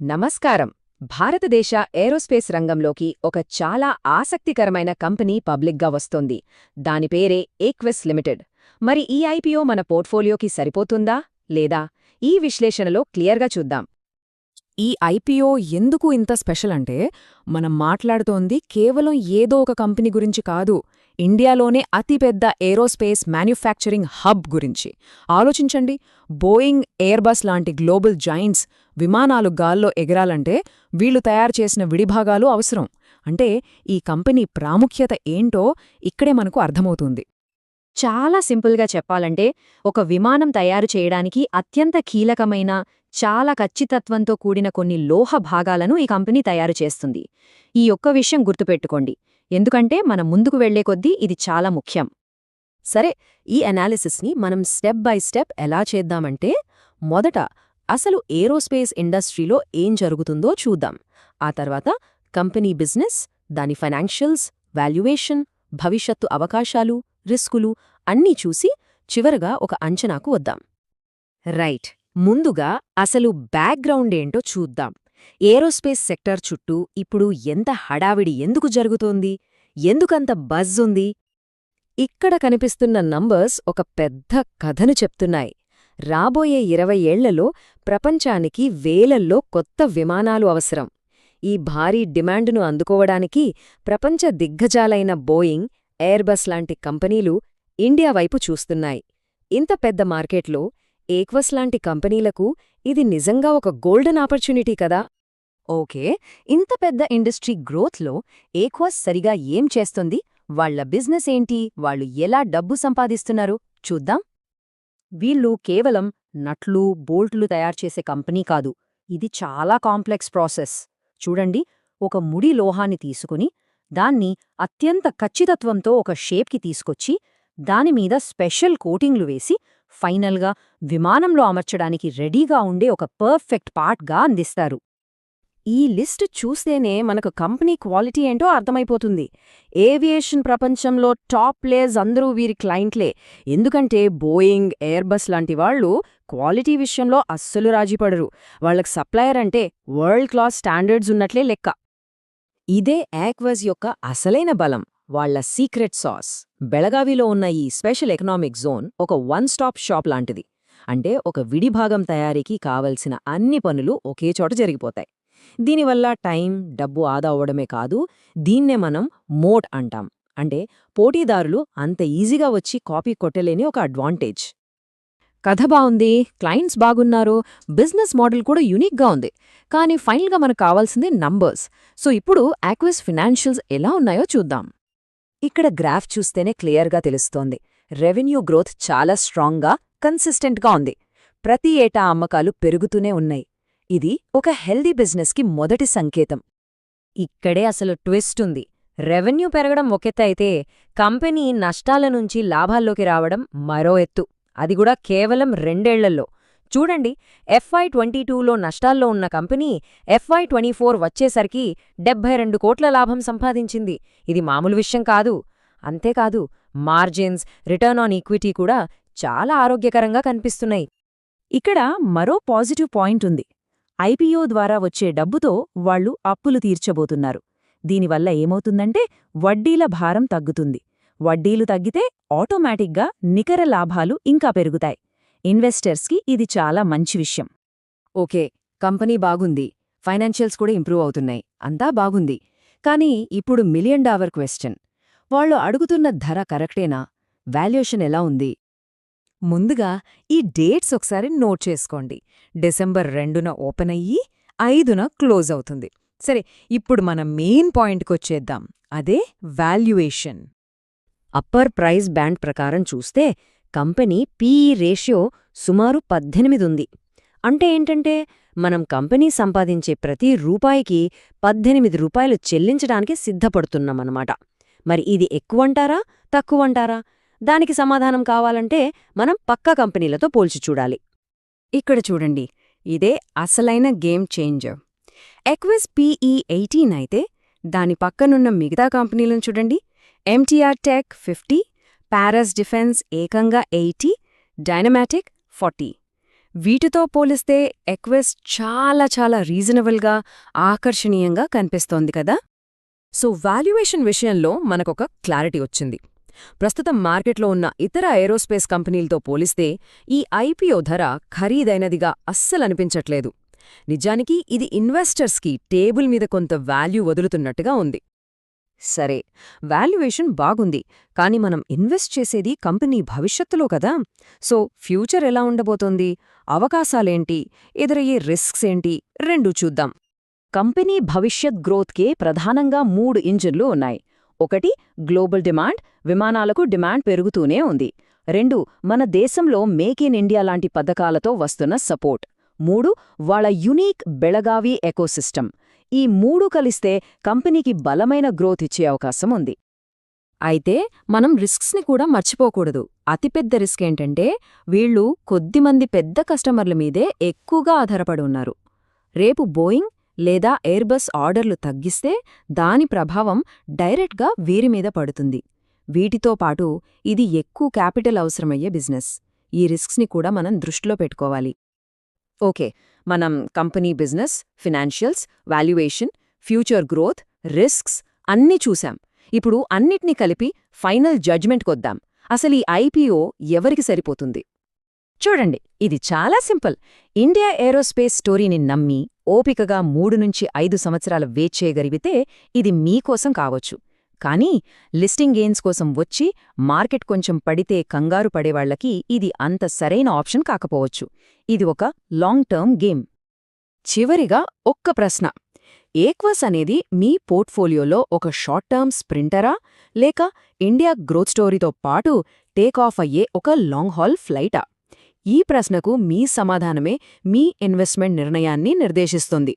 నమస్కారం. భారతదేశ ఏరోస్పేస్ రంగంలోకి ఒక చాలా ఆసక్తికరమైన కంపెనీ పబ్లిక్గా వస్తోంది. దాని పేరే ఏక్విస్ లిమిటెడ్. మరి ఈ ఐపీఓ మన పోర్ట్ఫోలియోకి సరిపోతుందా లేదా? ఈ విశ్లేషణలో క్లియర్గా చూద్దాం. ఈ ఐపీఓ ఎందుకు ఇంత స్పెషల్ అంటే, మనం మాట్లాడుతోంది కేవలం ఏదో ఒక కంపెనీ గురించి కాదు, ఇండియాలోనే అతిపెద్ద ఏరోస్పేస్ మ్యానుఫ్యాక్చరింగ్ హబ్ గురించి. ఆలోచించండి, బోయింగ్, ఎయిర్బస్ లాంటి గ్లోబల్ జైంట్స్ విమానాలు గాల్లో ఎగరాలంటే వీళ్లు తయారుచేసిన విడిభాగాలు అవసరం. అంటే ఈ కంపెనీ ప్రాముఖ్యత ఏంటో ఇక్కడే మనకు అర్థమవుతుంది. చాలా సింపుల్గా చెప్పాలంటే, ఒక విమానం తయారు చేయడానికి అత్యంత కీలకమైన, చాలా ఖచ్చితత్వంతో కూడిన కొన్ని లోహ భాగాలను ఈ కంపెనీ తయారు చేస్తుంది. ఈ ఒక్క విషయం గుర్తుపెట్టుకోండి, ఎందుకంటే మనం ముందుకు వెళ్లే కొద్దీ ఇది చాలా ముఖ్యం. సరే, ఈ అనాలిసిస్ని మనం స్టెప్ బై స్టెప్ ఎలా చేద్దామంటే, మొదట అసలు ఏరోస్పేస్ ఇండస్ట్రీలో ఏం జరుగుతుందో చూద్దాం. ఆ తర్వాత కంపెనీ బిజినెస్, దాని ఫైనాన్షియల్స్, వాల్యుయేషన్, భవిష్యత్తు అవకాశాలు, రిస్కులు అన్నీ చూసి చివరగా ఒక అంచనాకు వద్దాం. రైట్. ముందుగా అసలు బ్యాక్గ్రౌండ్ ఏంటో చూద్దాం. ఏరోస్పేస్ సెక్టర్ చుట్టూ ఇప్పుడు ఎంత హడావిడి ఎందుకు జరుగుతోంది? ఎందుకంత బజ్ ఉంది? ఇక్కడ కనిపిస్తున్న నంబర్స్ ఒక పెద్ద కథను చెప్తున్నాయి. రాబోయే 20 ఏళ్లలో ప్రపంచానికి వేలల్లో కొత్త విమానాలు అవసరం. ఈ భారీ డిమాండును అందుకోవడానికి ప్రపంచ దిగ్గజాలైన బోయింగ్, ఎయిర్బస్ లాంటి కంపెనీలు ఇండియా వైపు చూస్తున్నాయి. ఇంత పెద్ద మార్కెట్లో ఏక్వస్ లాంటి కంపెనీలకు ఇది నిజంగా ఒక గోల్డెన్ ఆపర్చునిటీ కదా. ఓకే, ఇంత పెద్ద ఇండస్ట్రీ గ్రోత్లో ఏక్వస్ సరిగా ఏం చేస్తుంది? వాళ్ల బిజినెస్ ఏంటి? వాళ్ళు ఎలా డబ్బు సంపాదిస్తున్నారు చూద్దాం. వీళ్ళు కేవలం నట్లు, బోల్ట్లు తయారుచేసే కంపెనీ కాదు. ఇది చాలా కాంప్లెక్స్ ప్రాసెస్. చూడండి, ఒక ముడి లోహాన్ని తీసుకుని దాన్ని అత్యంత ఖచ్చితత్వంతో ఒక షేప్కి తీసుకొచ్చి దానిమీద స్పెషల్ కోటింగ్లు వేసి ఫైనల్గా విమానంలో అమర్చడానికి రెడీగా ఉండే ఒక పర్ఫెక్ట్ పార్ట్గా అందిస్తారు. ఈ లిస్ట్ చూస్తేనే మనకు కంపెనీ క్వాలిటీ ఏంటో అర్థమైపోతుంది. ఏవియేషన్ ప్రపంచంలో టాప్ ప్లేయర్స్ అందరూ వీరి క్లయింట్లే. ఎందుకంటే బోయింగ్, ఎయిర్బస్ లాంటి వాళ్లు క్వాలిటీ విషయంలో అస్సలు రాజీపడరు. వాళ్లకు సప్లయర్ అంటే వరల్డ్ క్లాస్ స్టాండర్డ్స్ ఉన్నట్లే లెక్క. ఇదే ఏక్వస్ యొక్క అసలైన బలం, వాళ్ల సీక్రెట్ సాస్. బెళగావిలో ఉన్న ఈ స్పెషల్ ఎకనామిక్ జోన్ ఒక వన్ స్టాప్ షాప్ లాంటిది. అంటే ఒక విడిభాగం తయారీకి కావలసిన అన్ని పనులు ఒకే చోట జరిగిపోతాయి. దీనివల్ల టైం, డబ్బు ఆదా అవడమే కాదు, దీన్నే మనం మోట్ అంటాం. అంటే పోటీదారులు అంత ఈజీగా వచ్చి కాపీ కొట్టలేని ఒక అడ్వాంటేజ్. కథ బావుంది, క్లయింట్స్ బాగున్నారు, బిజినెస్ మోడల్ కూడా యూనిక్గా ఉంది. కానీ ఫైనల్గా మనకు కావాల్సింది నంబర్స్. సో ఇప్పుడు ఏక్విస్ ఫినాన్షియల్స్ ఎలా ఉన్నాయో చూద్దాం. ఇక్కడ గ్రాఫ్ చూస్తేనే క్లియర్గా తెలుస్తోంది. రెవెన్యూ గ్రోత్ చాలా స్ట్రాంగ్గా, కన్సిస్టెంట్గా ఉంది. ప్రతి ఏటా అమ్మకాలు పెరుగుతూనే ఉన్నాయి. ఇది ఒక హెల్దీ బిజినెస్కి మొదటి సంకేతం. ఇక్కడే అసలు ట్విస్ట్ ఉంది. రెవెన్యూ పెరగడం ఒకెత్తైతే కంపెనీ నష్టాల నుంచి లాభాల్లోకి రావడం మరో ఎత్తు. అది కూడా కేవలం 2 ఏళ్లలో. చూడండి, FY 22లో నష్టాల్లో ఉన్న కంపెనీ FY 24 వచ్చేసరికి 72 కోట్ల లాభం సంపాదించింది. ఇది మామూలు విషయం కాదు. అంతేకాదు, మార్జిన్స్, రిటర్న్ ఆన్ ఈక్విటీ కూడా చాలా ఆరోగ్యకరంగా కనిపిస్తున్నాయి. ఇక్కడ మరో పాజిటివ్ పాయింట్ ఉంది. ఐపీఓ ద్వారా వచ్చే డబ్బుతో వాళ్లు అప్పులు తీర్చబోతున్నారు. దీనివల్ల ఏమవుతుందంటే వడ్డీల భారం తగ్గుతుంది. వడ్డీలు తగ్గితే ఆటోమేటిక్గా నికర లాభాలు ఇంకా పెరుగుతాయి. ఇన్వెస్టర్స్కి ఇది చాలా మంచి విషయం. ఓకే, కంపెనీ బాగుంది, ఫైనాన్షియల్స్ కూడా ఇంప్రూవ్ అవుతున్నాయి, అంతా బాగుంది. కానీ ఇప్పుడు $1 మిలియన్ క్వశ్చన్. వాళ్ళు అడుగుతున్న ధర కరెక్టేనా? వాల్యుయేషన్ ఎలా ఉంది? ముందుగా ఈ డేట్స్ ఒకసారి నోట్ చేసుకోండి. డిసెంబర్ 2న ఓపెన్ అయ్యి 5న క్లోజ్ అవుతుంది. సరే, ఇప్పుడు మన మెయిన్ పాయింట్కొచ్చేద్దాం. అదే వాల్యుయేషన్. అప్పర్ ప్రైస్ బ్యాండ్ ప్రకారం చూస్తే కంపెనీ పీఈ రేషియో సుమారు 18 ఉంది. అంటే ఏంటంటే మనం కంపెనీ సంపాదించే ప్రతి రూపాయికి 18 రూపాయలు చెల్లించడానికి సిద్ధపడుతున్నామన్నమాట. మరి ఇది ఎక్కువంటారా, తక్కువంటారా? దానికి సమాధానం కావాలంటే మనం పక్క కంపెనీలతో పోల్చి చూడాలి. ఇక్కడ చూడండి, ఇదే అసలైన గేమ్ చేంజర్. ఏక్విస్ పీఈ 18 అయితే దాని పక్కనున్న మిగతా కంపెనీలను చూడండి. ఎంటీఆర్ టెక్ 50, పారస్ డిఫెన్స్ ఏకంగా 80, డైనమాటిక్ 40. వీటితో పోలిస్తే ఎక్వెస్ చాలా చాలా రీజనబుల్గా ఆకర్షణీయంగా కనిపిస్తోంది కదా. సో వాల్యుయేషన్ విషయంలో మనకొక క్లారిటీ వచ్చింది. ప్రస్తుతం మార్కెట్లో ఉన్న ఇతర ఏరోస్పేస్ కంపెనీలతో పోలిస్తే ఈ ఐపీఓ ధర ఖరీదైనదిగా అస్సలనిపించట్లేదు. నిజానికి ఇది ఇన్వెస్టర్స్కి టేబుల్ మీద కొంత వాల్యూ వదులుతున్నట్టుగా ఉంది. సరే, వాల్యుయేషన్ బాగుంది, కానీ మనం ఇన్వెస్ట్ చేసేది కంపెనీ భవిష్యత్తులో కదా. సో ఫ్యూచర్ ఎలా ఉండబోతోంది, అవకాశాలేంటి, ఎదురయ్యే రిస్క్స్ ఏంటి, రెండూ చూద్దాం. కంపెనీ భవిష్యత్ గ్రోత్కే ప్రధానంగా 3 ఇంజిన్లు ఉన్నాయి. ఒకటి, గ్లోబల్ డిమాండ్, విమానాలకు డిమాండ్ పెరుగుతూనే ఉంది. 2, మన దేశంలో మేక్ ఇన్ ఇండియా లాంటి పథకాలతో వస్తున్న సపోర్ట్. 3, వాళ్ళ యునీక్ బెళగావి ఎకోసిస్టమ్. ఈ 3 కలిస్తే కంపెనీకి బలమైన గ్రోత్ ఇచ్చే అవకాశం ఉంది. అయితే మనం రిస్క్స్ని కూడా మర్చిపోకూడదు. అతిపెద్ద రిస్క్ ఏంటంటే వీళ్ళు కొద్దిమంది పెద్ద కస్టమర్ల మీదే ఎక్కువగా ఆధారపడి ఉన్నారు. రేపు బోయింగ్ లేదా ఎయిర్బస్ ఆర్డర్లు తగ్గిస్తే దాని ప్రభావం డైరెక్ట్గా వీరి మీద పడుతుంది. వీటితో పాటు ఇది ఎక్కువ క్యాపిటల్ అవసరమయ్యే బిజినెస్. ఈ రిస్క్స్ని కూడా మనం దృష్టిలో పెట్టుకోవాలి. ఓకే, మనం company business, financials, valuation, future growth, risks అన్నీ చూశాం. ఇప్పుడు అన్నిటినీ కలిపి ఫైనల్ జడ్జ్మెంట్కొద్దాం. అసలు ఈ ఐపీఓ ఎవరికి సరిపోతుంది? చూడండి, ఇది చాలా సింపుల్. ఇండియా ఏరోస్పేస్ స్టోరీని నమ్మి ఓపికగా 3 నుంచి 5 సంవత్సరాలు వెయిట్ చేయగలిగితే ఇది మీకోసం కావచ్చు. కానీ లిస్టింగ్ గెయిన్స్ కోసం వచ్చి మార్కెట్ కొంచెం పడితే కంగారు పడేవాళ్లకి ఇది అంత సరైన ఆప్షన్ కాకపోవచ్చు. ఇది ఒక లాంగ్ టర్మ్ గేమ్. చివరిగా ఒక్క ప్రశ్న. ఏక్వస్ అనేది మీ పోర్ట్ఫోలియోలో ఒక షార్ట్ టర్మ్ స్ప్రింటరా, లేక ఇండియా గ్రోత్ స్టోరీతో పాటు టేక్ ఆఫ్ అయ్యే ఒక లాంగ్ హాల్ ఫ్లైటా? ఈ ప్రశ్నకు మీ సమాధానమే మీ ఇన్వెస్ట్మెంట్ నిర్ణయాన్ని నిర్దేశిస్తుంది.